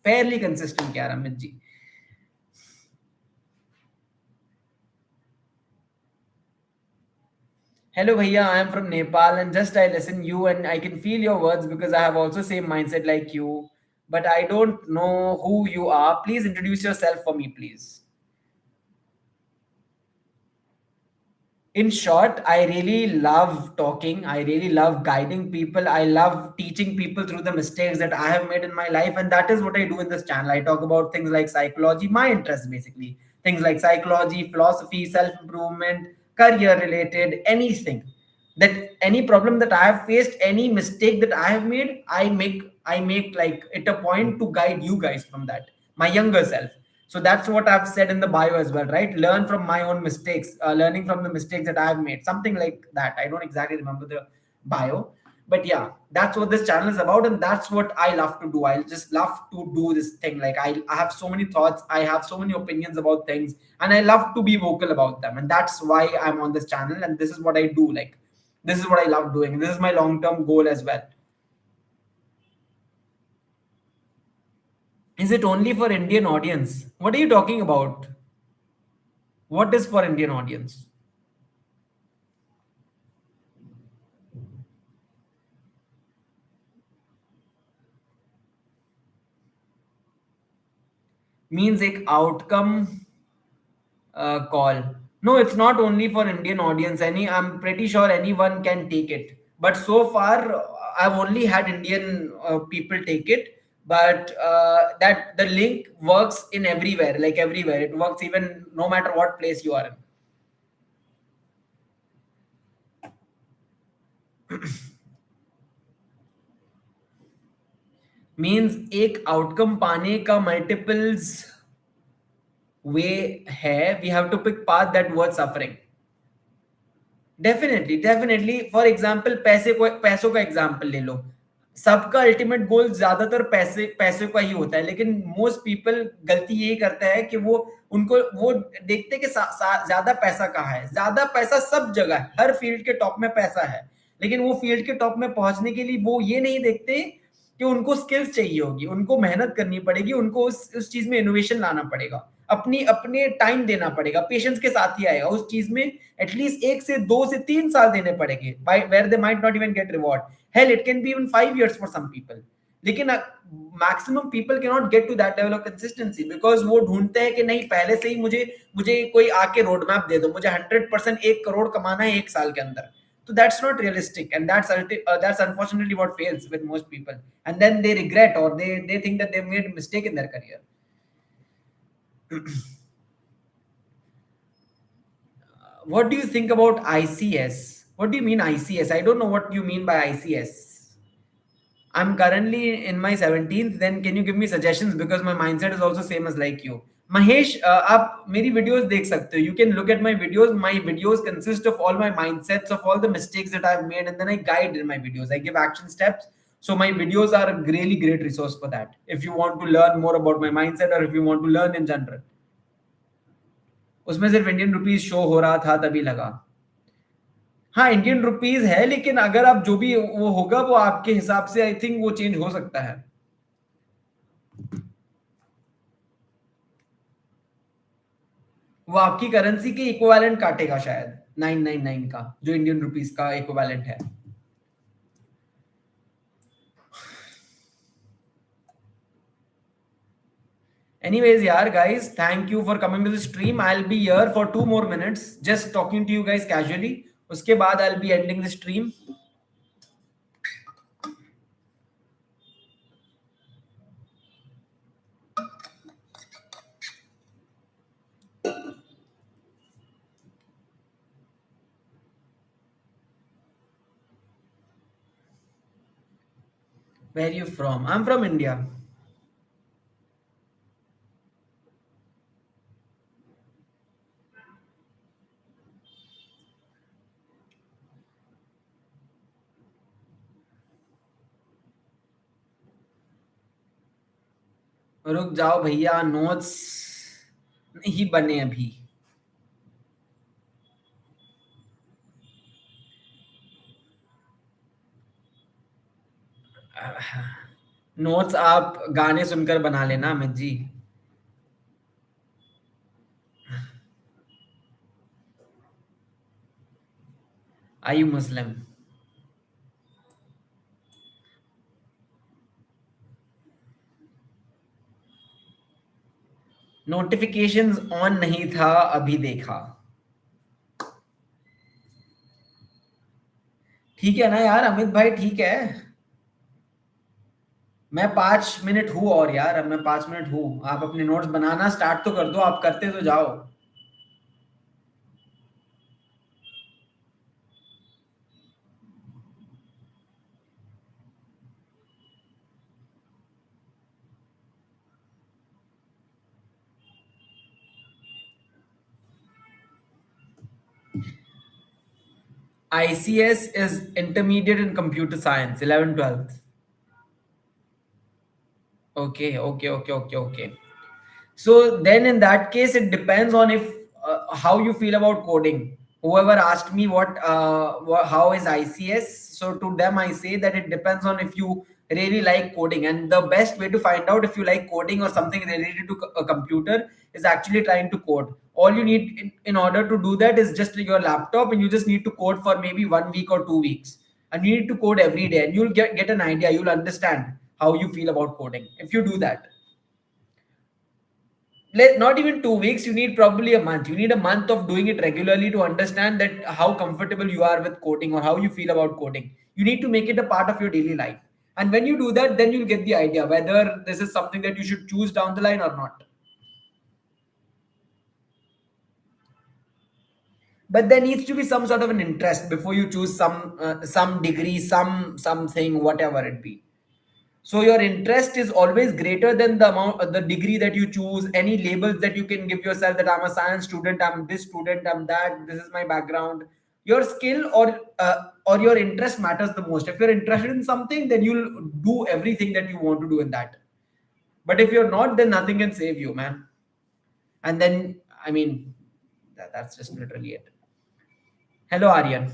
फेयरली कंसिस्टेंट यार Amit ji. Hello bhaiya, I am from Nepal and just I listen you and I can feel your words because I have also same mindset like you. But I don't know who you are. Please introduce yourself for me, please. In short, I really love talking. I really love guiding people. I love teaching people through the mistakes that I have made in my life. And that is what I do in this channel. I talk about things like psychology, my interests basically. Things like psychology, philosophy, self improvement, career related, anything. That any problem that I have faced, any mistake that I have made, I make like it a point to guide you guys from that, my younger self. So that's what I've said in the bio as well, right? Learn from my own mistakes, learning from the mistakes that I've made, something like that. I don't exactly remember the bio, but yeah, that's what this channel is about, and that's what I love to do. I just love to do this thing. Like I have so many thoughts, I have so many opinions about things, and I love to be vocal about them, and that's why I'm on this channel, and this is what I do. Like this is what I love doing. This is my long-term goal as well. Is it only for Indian audience? What are you talking about? What is for Indian audience? Means एक outcome call. No, it's not only for Indian audience. I'm pretty sure anyone can take it. But so far, I've only had Indian people take it. But that the link works in everywhere, like everywhere. It works even no matter what place you are in. Means एक outcome पाने का multiples way है. We have to pick path that worth suffering. Definitely definitely. For example, पैसों का example ले लो. सबका ultimate goal ज्यादातर पैसे पैसे का ही होता है, लेकिन मोस्ट पीपल गलती यही करता है कि वो देखते हैं कि ज्यादा पैसा कहाँ है. ज्यादा पैसा सब जगह है, हर फील्ड के टॉप में पैसा है, लेकिन वो फील्ड के टॉप में पहुंचने के लिए वो ये नहीं देखते कि उनको स्किल्स चाहिए होगी, उनको मेहनत करनी पड़ेगी, उनको उस चीज में इनोवेशन लाना पड़ेगा, अपने टाइम देना पड़ेगा, पेशेंस के साथ ही आएगा. उस चीज में एटलीस्ट 1 से 2 से 3 साल देने पड़ेंगे, where they might not even get reward. Hell, it can be even 5 years for some people. लेकिन maximum people can not get to that level of consistency, because वो ढूंढते हैं कि नहीं, पहले से ही मुझे कोई आके रोड मैप दे दो, मुझे 100% 1 करोड़ कमाना है 1 साल के अंदर. So that's not realistic, and that's unfortunately what fails with most people, and then they regret, or they think that they've made a mistake in their career. What do you think about ICS? What do you mean ICS? I don't know what you mean by ICS. I'm currently in my 17th. Then can you give me suggestions, because my mindset is also same as like you. Mahesh, आप मेरी videos देख सकते हो. You can look at my videos consist of all my mindsets of all the mistakes that I have made and then I guide in my videos. I give action steps. So my videos are a really great resource for that. If you want to learn more about my mindset or if you want to learn in general. उसमें सिर्फ Indian rupees show हो रहा था तभी लगा. हाँ, Indian rupees है, लेकिन अगर आप जो भी वो होगा वो आपके हिसाब से आई थिंक वो चेंज हो सकता है. वो आपकी करेंसी के इक्विवेलेंट काटेगा शायद 999 का, जो इंडियन रुपीस का इक्विवेलेंट है. Anyways, yaar, guys, thank you for coming to the stream. I'll be here for 2 more minutes, just talking to you guys casually. उसके बाद I'll be ending the stream. Where are you from? I'm from India. रुक जाओ भैया, notes नहीं बने अभी. Notes आप गाने सुनकर बना लेना Amit ji. Are you Muslim? Notifications on नहीं था, अभी देखा. ठीक है ना यार अमित भाई, ठीक है. मैं 5 मिनट हूँ और यार, अब मैं 5 मिनट हूँ. आप अपने नोट्स बनाना स्टार्ट तो कर दो, आप करते तो जाओ. ICS is intermediate in computer science, 11, 12th. Okay, okay, okay, okay, okay. So then in that case, it depends on if how you feel about coding. Whoever asked me how is ICS, so to them I say that it depends on if you really like coding, and the best way to find out if you like coding or something related to a computer is actually trying to code. All you need in order to do that is just your laptop, and you just need to code for maybe 1 week or 2 weeks, and you need to code every day, and you'll get an idea. You'll understand how you feel about coding if you do that. Not even 2 weeks, you need probably a month. You need a month of doing it regularly to understand that how comfortable you are with coding or how you feel about coding. You need to make it a part of your daily life, and when you do that, then you'll get the idea whether this is something that you should choose down the line or not. But there needs to be some sort of an interest before you choose some degree, something, whatever it be. So your interest is always greater than the amount, the degree that you choose, any labels that you can give yourself, that I'm a science student, I'm this student, I'm that, this is my background. Your skill or your interest matters the most. If you're interested in something, then you'll do everything that you want to do in that. But if you're not, then nothing can save you, man. And then, I mean, that's just literally it. Hello, Aryan.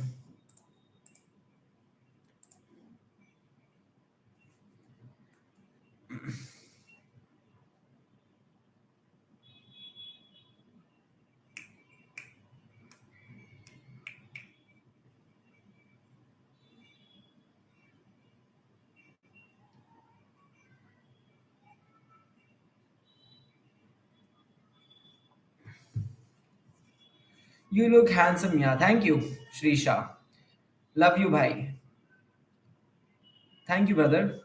You look handsome, yeah. Thank you, Shrisha. Love you, bhai. Thank you, brother.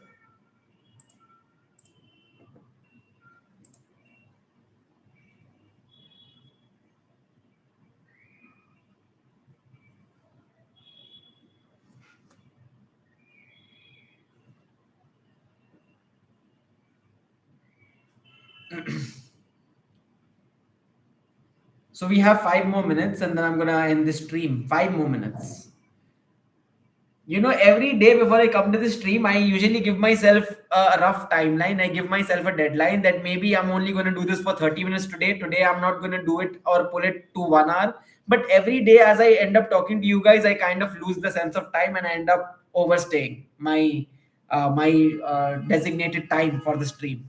So we have 5 more minutes, and then I'm gonna end the stream. 5 more minutes. Every day before I come to the stream, I usually give myself a rough timeline. I give myself a deadline that maybe I'm only going to do this for 30 minutes today. Today I'm not going to do it or pull it to 1 hour. But every day, as I end up talking to you guys, I kind of lose the sense of time and I end up overstaying my designated time for the stream.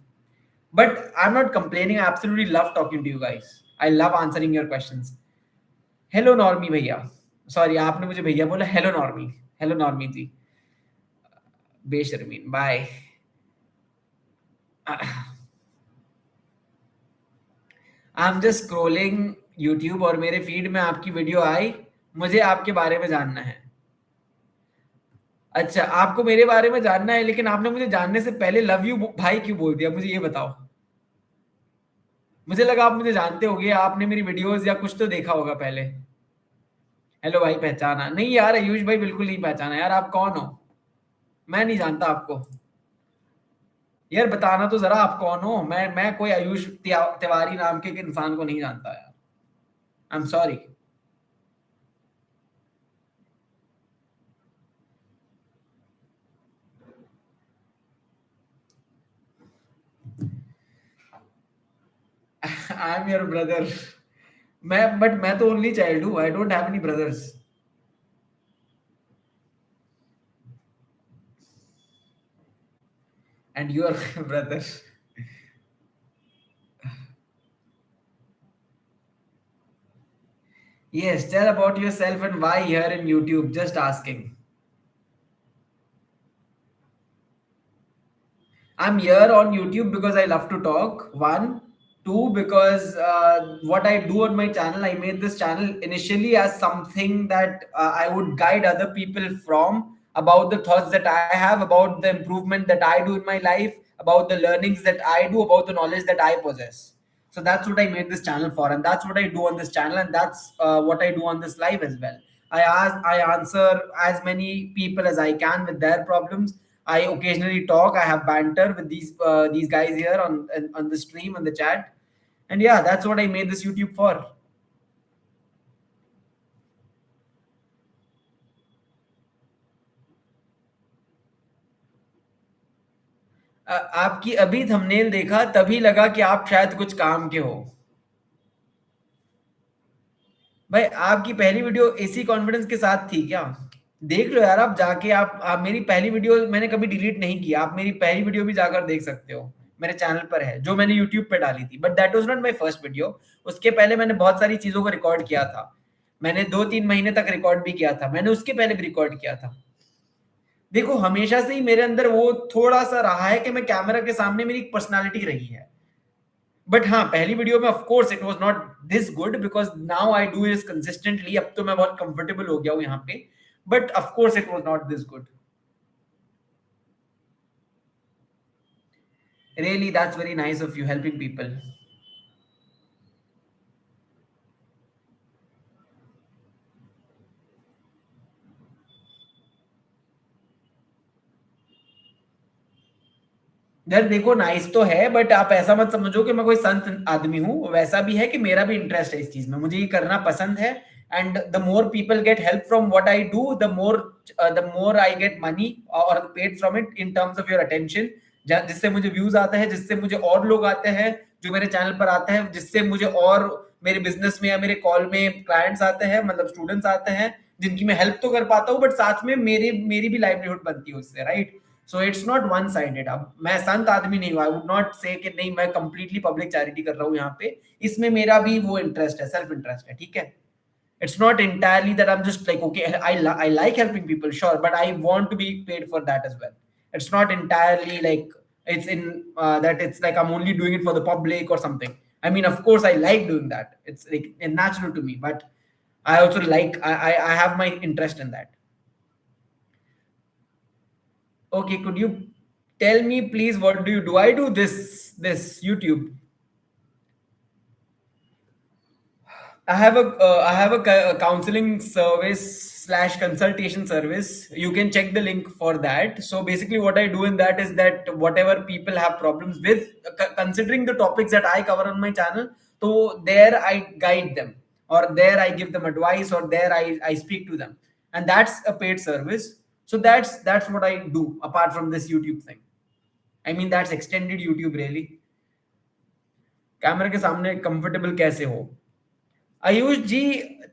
But I'm not complaining. I absolutely love talking to you guys. I love answering your questions. Hello Normie भैया, sorry आपने मुझे भैया बोला. Hello Normie. Hello Normie ji. बेशर्मीन bye. I am just scrolling YouTube और मेरे feed में आपकी वीडियो आई. मुझे आपके बारे में जानना है. अच्छा, आपको मेरे बारे में जानना है, लेकिन आपने मुझे जानने से पहले लव यू भाई क्यों बोल दिया? मुझे ये बताओ. मुझे लगा आप मुझे जानते होगे, आपने मेरी वीडियोस या कुछ तो देखा होगा पहले. हेलो भाई, पहचाना नहीं यार? आयुष भाई बिल्कुल नहीं पहचाना यार. आप कौन हो? मैं नहीं जानता आपको. यार बताना तो जरा आप कौन हो. मैं कोई आयुष तिवारी नाम के इंसान को नहीं जानता यार. I am sorry. I am your brother. मैं तो ओनली चाइल्ड हूँ. I don't have any brothers. And your brother. Yes, tell about yourself and why here in YouTube. Just asking. I'm here on YouTube because I love to talk. One, two, because what I do on my channel, I made this channel initially as something that I would guide other people from, about the thoughts that I have, about the improvement that I do in my life, about the learnings that I do, about the knowledge that I possess. So that's what I made this channel for, and that's what I do on this channel, and that's what I do on this live as well. I answer as many people as I can with their problems. I occasionally talk. I have banter with these guys here on the stream, on the chat, and yeah, that's what I made this YouTube for. आपकी अभी thumbnail देखा तभी लगा कि आप शायद कुछ काम के हो. भाई आपकी पहली वीडियो इसी कॉन्फिडेंस के साथ थी क्या? देख लो यार, आप जाके आप मेरी पहली वीडियो मैंने कभी डिलीट नहीं की. आप मेरी पहली वीडियो भी जाकर देख सकते हो. मेरे चैनल पर है, जो मैंने यूट्यूब पे डाली थी. But that was not my first video. उसके पहले मैंने बहुत सारी चीजों को रिकॉर्ड किया था. मैंने 2-3 महीने तक रिकॉर्ड भी किया था. मैंने उसके पहले भी रिकॉर्ड किया था. देखो, हमेशा से ही मेरे अंदर वो थोड़ा सा रहा है कि मैं कैमरा के सामने, मेरी एक पर्सनालिटी रही है. बट हाँ, पहली वीडियो में of course it was not this good, because now I do is consistently. अब तो मैं बहुत कंफर्टेबल हो गया हूँ यहाँ पे. But of course it was not this good. Really, that's very nice of you, helping people. यार देखो, नाइस तो है, बट आप ऐसा मत समझो कि मैं कोई संत आदमी हूँ. वैसा भी है कि मेरा भी इंटरेस्ट है इस चीज में. मुझे ये करना पसंद है. And the more people get help from what I do, the more I get money और paid from it in terms of your attention. जिससे मुझे व्यूज आते हैं, जिससे मुझे और लोग आते हैं जो मेरे चैनल पर आते हैं, जिससे मुझे और मेरे बिजनेस में या मेरे कॉल में क्लाइंट्स आते हैं, मतलब स्टूडेंट्स आते हैं, जिनकी मैं हेल्प तो कर पाता हूँ, बट साथ में मेरी भी लाइवलीहुड बनती है उससे, right? So it's not one sided. अब मैं संत आदमी नहीं हूँ. आई वुड नॉट से कि नहीं, मैं कंप्लीटली पब्लिक चैरिटी कर रहा हूँ यहाँ पे. इसमें मेरा भी वो इंटरेस्ट है, सेल्फ इंटरेस्ट है, ठीक है? It's not entirely that I'm just like, okay, I like helping people, sure, but I want to be paid for that as well. It's not entirely like it's in that it's like I'm only doing it for the public or something. I mean, of course I like doing that. It's like natural to me, but I also like I have my interest in that. Okay, could you tell me please, what do you do? I do this YouTube. I have a counseling service slash consultation service. You can check the link for that. So basically, what I do in that is that whatever people have problems with, considering the topics that I cover on my channel, so there I guide them. or there I give them advice, or there I speak to them, and that's a paid service. So that's what I do apart from this YouTube thing. I mean, that's extended YouTube really. Camera के सामने comfortable कैसे हो? आयुष जी,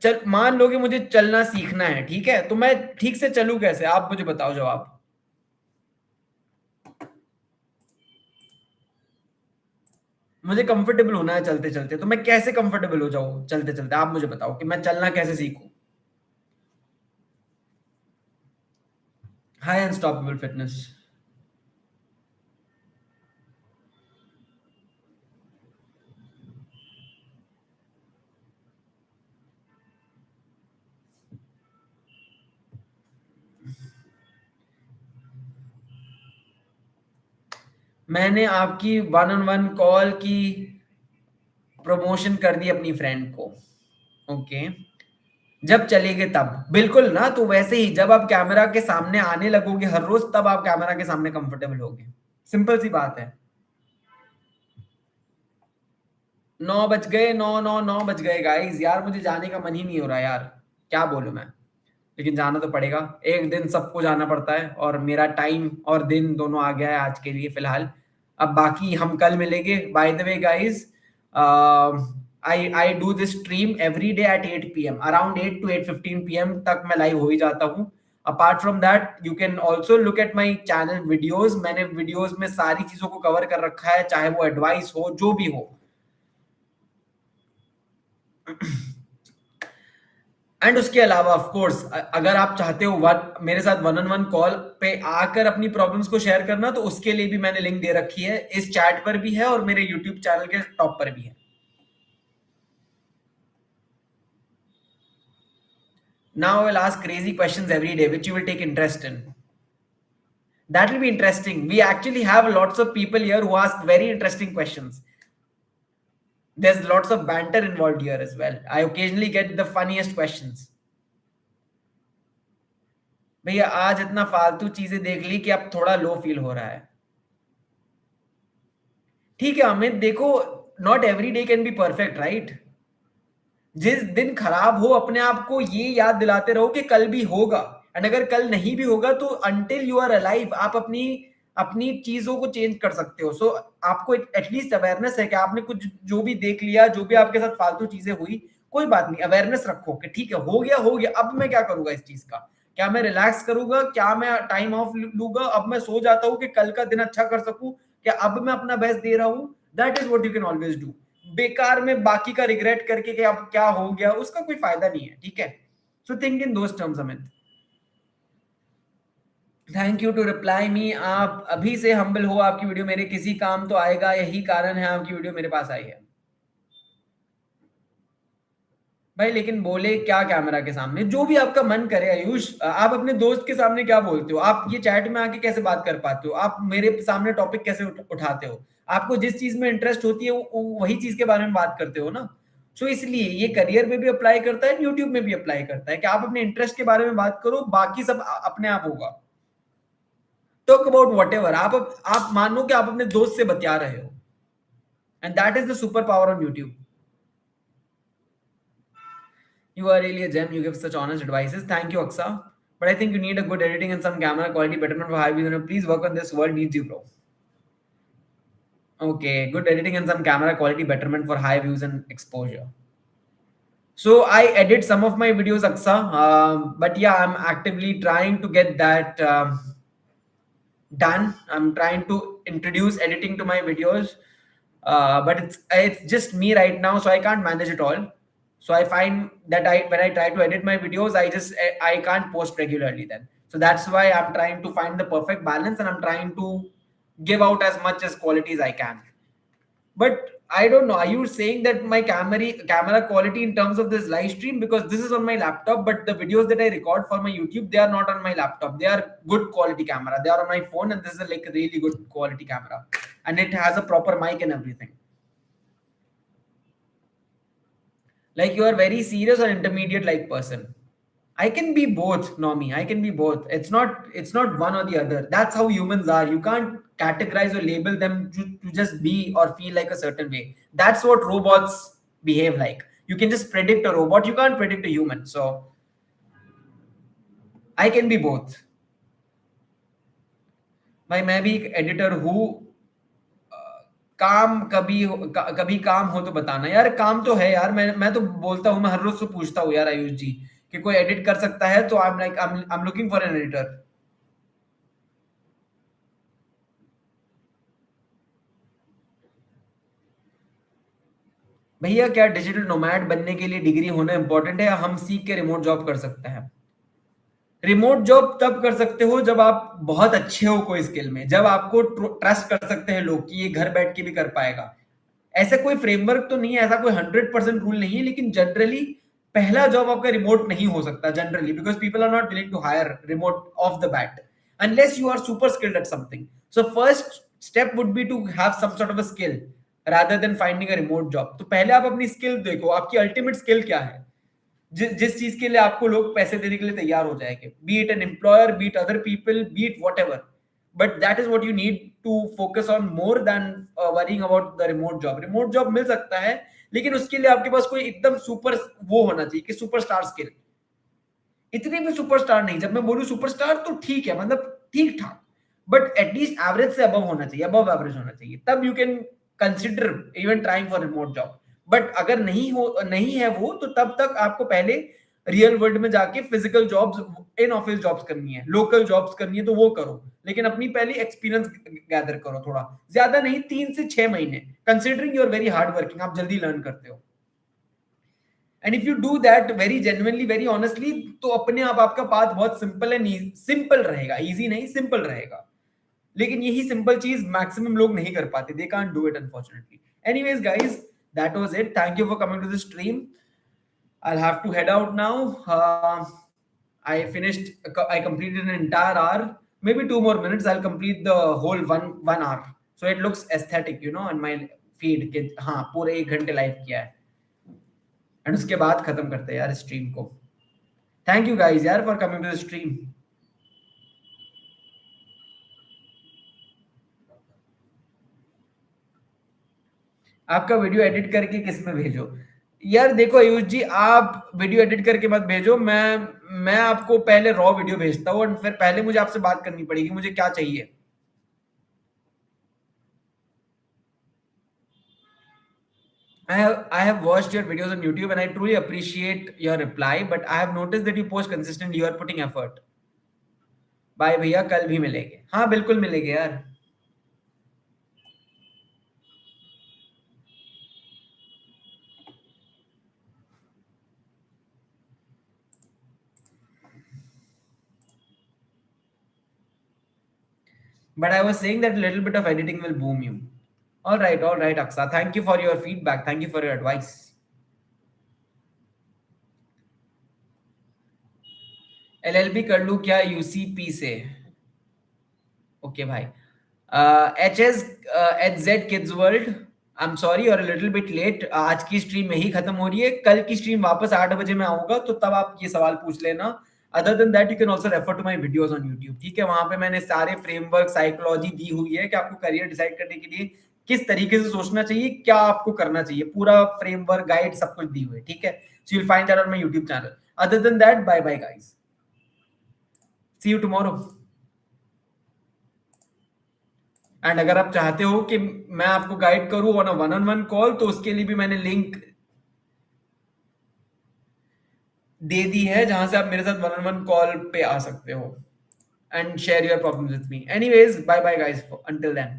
चल मान लो कि मुझे चलना सीखना है, ठीक है, तो मैं ठीक से चलूं कैसे? आप मुझे बताओ जवाब। मुझे कंफर्टेबल होना है चलते चलते, तो मैं कैसे कंफर्टेबल हो जाऊं चलते चलते? आप मुझे बताओ कि मैं चलना कैसे सीखूं। High unstoppable fitness. मैंने आपकी वन ऑन वन कॉल की प्रमोशन कर दी अपनी फ्रेंड को। ओके, जब चलेंगे तब बिल्कुल ना, तो वैसे ही जब आप कैमरा के सामने आने लगोगे हर रोज, तब आप कैमरा के सामने कंफर्टेबल होगे। सिंपल सी बात है। 9 बज गए, 9 गाइस, यार मुझे जाने का मन ही नहीं हो रहा यार, क्या बोलूं मैं, लेकिन जाना तो पड़ेगा। एक दिन सबको जाना पड़ता है, और मेरा टाइम और दिन दोनों आ गया है आज के लिए फिलहाल। अब बाकी हम कल मिलेंगे। By the way guys, I do this stream every day at 8 PM, around 8 to 8:15 PM तक मैं लाइव हो ही जाता हूँ। Apart from that you can also look at my channel videos. मैंने वीडियोज में सारी चीजों को कवर कर रखा है, चाहे वो एडवाइस हो, जो भी हो। एंड उसके अलावा ऑफ कोर्स, अगर आप चाहते हो मेरे साथ वन ऑन वन कॉल पे आकर अपनी प्रॉब्लम्स को शेयर करना, तो उसके लिए भी मैंने लिंक दे रखी है, इस चैट पर भी है और मेरे यूट्यूब चैनल के टॉप पर भी है। Now I will ask crazy questions every day which you will take interest in. That will be interesting. We actually have lots of people here who ask very interesting questions. There's lots of banter involved here as well. I occasionally get the funniest questions. भैया आज इतना फालतू चीजें देख ली कि अब थोड़ा low feel हो रहा है। ठीक है अमित, देखो, not every day can be perfect, right? जिस दिन खराब हो, अपने आप को ये याद दिलाते रहो कि कल भी होगा। एंड अगर कल नहीं भी होगा, तो अंटिल यू आर अलाइव आप अपनी अपनी चीजों को चेंज कर सकते हो। सो आपको एटलीस्ट अवेयरनेस है कि आपने कुछ जो भी देख लिया, जो भी आपके साथ फालतू चीजें हुई, कोई बात नहीं, अवेयरनेस रखो कि ठीक है, हो गया हो गया, अब मैं क्या करूंगा इस चीज का? क्या मैं रिलैक्स करूंगा? क्या मैं टाइम ऑफ लूंगा? अब मैं सो जाता हूँ कि कल का दिन अच्छा कर सकूं? क्या अब मैं अपना बेस्ट दे रहा हूँ? That is what you can always do. बेकार में बाकी का रिग्रेट करके कि अब क्या हो गया, उसका कोई फायदा नहीं है, ठीक है? So think in those terms Amit. Thank you to reply me. आप अभी से हम्बल हो, आपकी वीडियो मेरे किसी काम तो आएगा, यही कारण है आपकी वीडियो मेरे पास आई है। भाई लेकिन बोले क्या कैमरा के सामने? जो भी आपका मन करे आयुष। आप अपने दोस्त के सामने क्या बोलते हो? आप ये चैट में आके कैसे बात कर पाते हो? आप मेरे सामने टॉपिक कैसे उठाते हो? आपको जिस चीज में इंटरेस्ट होती है वही चीज के बारे में बात करते हो ना। सो इसलिए ये करियर में भी अप्लाई करता है, यूट्यूब में भी अप्लाई करता है कि आप अपने इंटरेस्ट के बारे में बात करो, बाकी सब अपने आप होगा। Talk about what ever. आप मानो कि आप अपने दोस्त से बतिया रहे हो, and that is the super power on YouTube. You are really a gem. You give such honest advices. Thank you, Aksa. But I think you need a good editing and some camera quality betterment for high views. Please work on this. World needs you, bro. Okay, good editing and some camera quality betterment for high views and exposure. So I edit some of my videos, Aksa. But yeah, I'm actively trying to get that done. I'm trying to introduce editing to my videos. But it's just me right now, so I can't manage it all. So I find that when I try to edit my videos, I can't post regularly then. So that's why I'm trying to find the perfect balance, and I'm trying to give out as much as quality as I can. But I don't know, are you saying that my camera quality in terms of this live stream, because this is on my laptop, but the videos that I record for my YouTube, they are not on my laptop. They are good quality camera. They are on my phone, and this is like a really good quality camera, and it has a proper mic and everything. Like, you are very serious or intermediate like person? I can be both, Nomi. I can be both. It's not one or the other. That's how humans are. You can't categorize or label them to just be or feel like a certain way. That's what robots behave like. You can just predict a robot, you can't predict a human. So I can be both. भाई मैं भी एक editor हूँ। काम कभी काम हो तो बताना यार। काम तो है यार, मैं तो बोलता हूँ, मैं हर रोज तो पूछता हूँ यार आयुष जी कि कोई एडिट कर सकता है, तो I am looking for an editor. भैया क्या डिजिटल नोमैड बनने के लिए डिग्री होना इंपॉर्टेंट है, या हम सीख के रिमोट जॉब कर सकते हैं? रिमोट जॉब तब कर सकते हो जब आप बहुत अच्छे हो कोई स्किल में, जब आपको ट्रस्ट कर सकते हैं लोग कि ये घर बैठ के भी कर पाएगा। ऐसा कोई फ्रेमवर्क तो नहीं है, ऐसा कोई 100% रूल नहीं है, लेकिन जनरली पहला जॉब आपका रिमोट नहीं हो सकता generally, because people are not willing to hire remote off the bat unless you are super skilled at something. So first step would be to have some sort of a skill rather than finding a remote job. तो पहले आप अपनी skill देखो, आपकी ultimate skill क्या है, जिस चीज के लिए आपको लोग पैसे देने के लिए तैयार हो जाएंगे, be it an employer, be it other people, be it whatever, but that is what you need to focus on more than worrying about the remote job. Remote job मिल सकता है, लेकिन उसके लिए आपके पास कोई एकदम सुपर वो होना चाहिए कि सुपरस्टार स्किल। इतने भी सुपरस्टार नहीं, जब मैं बोलूं सुपरस्टार तो ठीक है, मतलब ठीक ठाक, बट एटलीस्ट एवरेज से अबव होना चाहिए, अबव एवरेज होना चाहिए, तब you can consider even trying for remote job. But अगर नहीं है वो, तो तब तक आपको पहले रियल वर्ल्ड में जाके physical jobs, in office jobs करनी है, लोकल जॉब्स करनी है, तो वो करो, लेकिन अपनी पहले एक्सपीरियंस गैदर करो थोड़ा, ज्यादा नहीं, 3 से 6 महीने, considering you are very hard working, आप जल्दी लर्न करते हो। And if you do that very genuinely, very honestly, तो अपने आप आपका पाथ बहुत सिंपल एंड सिंपल रहेगा, इजी नहीं, सिंपल रहेगा। लेकिन यही सिंपल चीज मैक्सिमम लोग नहीं कर पाते, they can't do it unfortunately. Anyways guys, that was it, thank you for coming to the stream. I'll have to head out now. I completed an entire hour, maybe 2 more minutes, I'll complete the whole one hour, so it looks aesthetic, on my feed कि हाँ पूरे 1 घंटे live किया है। And उसके बाद खत्म करते हैं यार स्ट्रीम को। थैंक यू गाइस यार for coming to the stream. आपका वीडियो एडिट करके किस में भेजो? यार देखो आयुष जी, आप वीडियो एडिट करके मत भेजो, मैं आपको पहले रॉ वीडियो भेजता हूँ, और फिर पहले मुझे आपसे बात करनी पड़ेगी मुझे क्या चाहिए। I have watched your videos on YouTube and I truly appreciate your reply, but I have noticed that you post consistently, you are putting effort. Bye भैया, कल भी मिलेंगे, हाँ बिल्कुल मिलेंगे यार। But I was saying that a little bit of editing will boom you. All right, Aksa. Thank you for your feedback. Thank you for your advice. LLB कर लूँ क्या UCP से? ओके भाई। HS Kids World, I am sorry और little bit late, आज की stream यही खत्म हो रही है, कल की स्ट्रीम वापस 8 बजे में आऊंगा, तो तब आप ये सवाल पूछ लेना। Other than that you can also refer to my videos on YouTube, ठीक है? वहां पे मैंने सारे फ्रेमवर्क, साइकोलॉजी दी हुई है कि आपको करियर डिसाइड करने के लिए किस तरीके से सोचना चाहिए, क्या आपको करना चाहिए, पूरा फ्रेमवर्क गाइड सब कुछ दी हुई है, ठीक है? So you will find that on my YouTube channel. Other than that, bye bye guys, see you tomorrow. And अगर आप चाहते हो कि मैं आपको गाइड करूं on a one on one call, तो उसके लिए भी मैंने लिंक दे दी है, जहां से आप मेरे साथ वन ऑन वन कॉल पे आ सकते हो and share your problems with me. Anyways, bye bye guys, until then.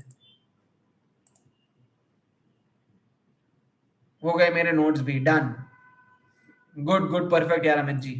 हो गए मेरे नोट्स भी डन। गुड गुड, परफेक्ट यार अमित जी।